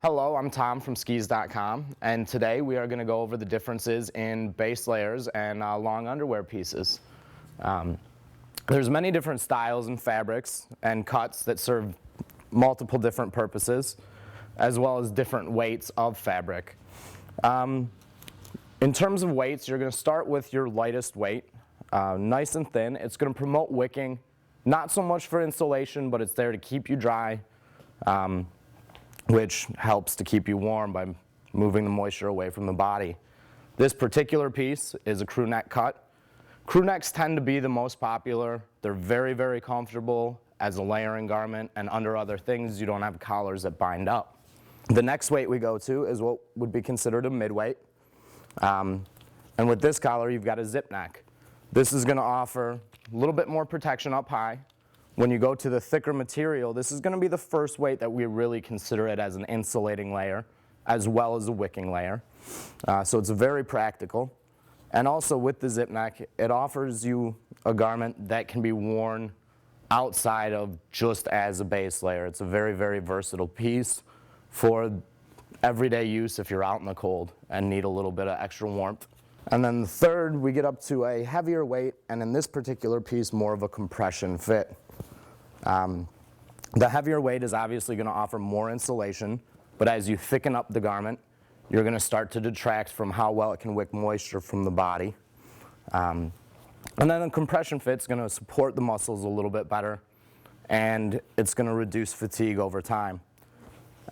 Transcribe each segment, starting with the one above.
Hello, I'm Tom from skis.com, and today we are going to go over the differences in base layers and long underwear pieces. There's many different styles and fabrics and cuts that serve multiple different purposes, as well as different weights of fabric. In terms of weights, you're going to start with your lightest weight, nice and thin. It's going to promote wicking, not so much for insulation, but it's there to keep you dry. Which helps to keep you warm by moving the moisture away from the body. This particular piece is a crew neck cut. Crew necks tend to be the most popular. They're very, very comfortable as a layering garment, and under other things, you don't have collars that bind up. The next weight we go to is what would be considered a mid-weight. And with this collar, you've got a zip neck. This is going to offer a little bit more protection up high. When you go to the thicker material, this is going to be the first weight that we really consider it as an insulating layer, as well as a wicking layer. So it's very practical. And also with the zip neck, it offers you a garment that can be worn outside of just as a base layer. It's a very, very versatile piece for everyday use if you're out in the cold and need a little bit of extra warmth. And then the third, we get up to a heavier weight, and in this particular piece, more of a compression fit. The heavier weight is obviously going to offer more insulation, but as you thicken up the garment, you're going to start to detract from how well it can wick moisture from the body. And then the compression fit is going to support the muscles a little bit better, and it's going to reduce fatigue over time.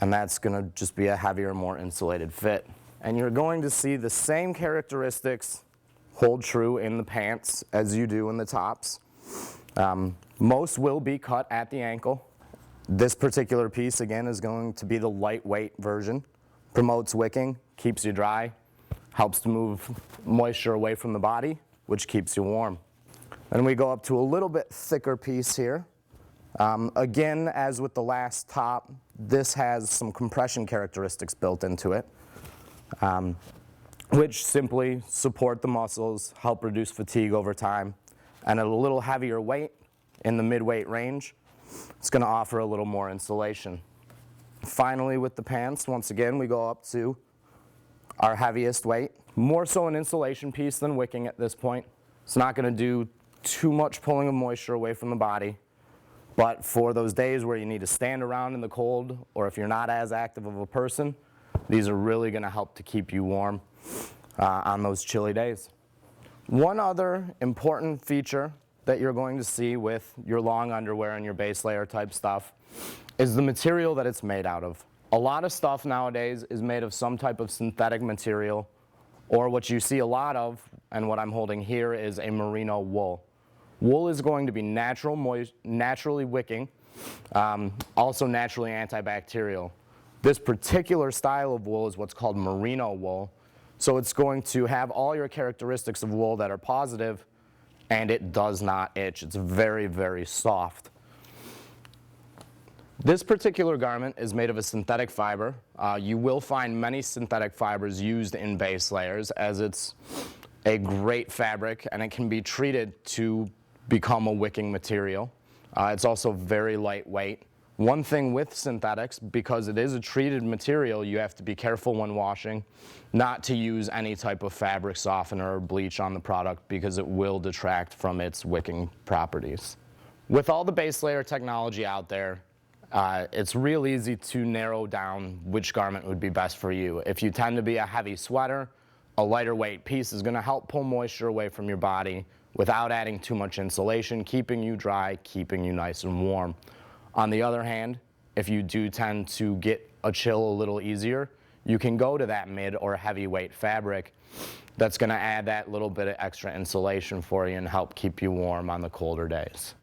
And that's going to just be a heavier, more insulated fit. And you're going to see the same characteristics hold true in the pants as you do in the tops. Most will be cut at the ankle. This particular piece, again, is going to be the lightweight version. Promotes wicking, keeps you dry, helps to move moisture away from the body, which keeps you warm. Then we go up to a little bit thicker piece here. Again, as with the last top, this has some compression characteristics built into it, which simply support the muscles, help reduce fatigue over time. And at a little heavier weight, in the mid-weight range, it's going to offer a little more insulation. Finally, with the pants, once again, we go up to our heaviest weight. More so an insulation piece than wicking at this point. It's not going to do too much pulling of moisture away from the body. But for those days where you need to stand around in the cold, or if you're not as active of a person, these are really going to help to keep you warm on those chilly days. One other important feature that you're going to see with your long underwear and your base layer type stuff is the material that it's made out of. A lot of stuff nowadays is made of some type of synthetic material, or what you see a lot of, and what I'm holding here, is a merino wool. Wool is going to be naturally wicking, also naturally antibacterial. This particular style of wool is what's called merino wool. So it's going to have all your characteristics of wool that are positive, and it does not itch. It's very, very soft. This particular garment is made of a synthetic fiber. You will find many synthetic fibers used in base layers, as it's a great fabric and it can be treated to become a wicking material. It's also very lightweight. One thing with synthetics, because it is a treated material, you have to be careful when washing not to use any type of fabric softener or bleach on the product, because it will detract from its wicking properties. With all the base layer technology out there, it's real easy to narrow down which garment would be best for you. If you tend to be a heavy sweater, a lighter weight piece is going to help pull moisture away from your body without adding too much insulation, keeping you dry, keeping you nice and warm. On the other hand, if you do tend to get a chill a little easier, you can go to that mid or heavyweight fabric that's going to add that little bit of extra insulation for you and help keep you warm on the colder days.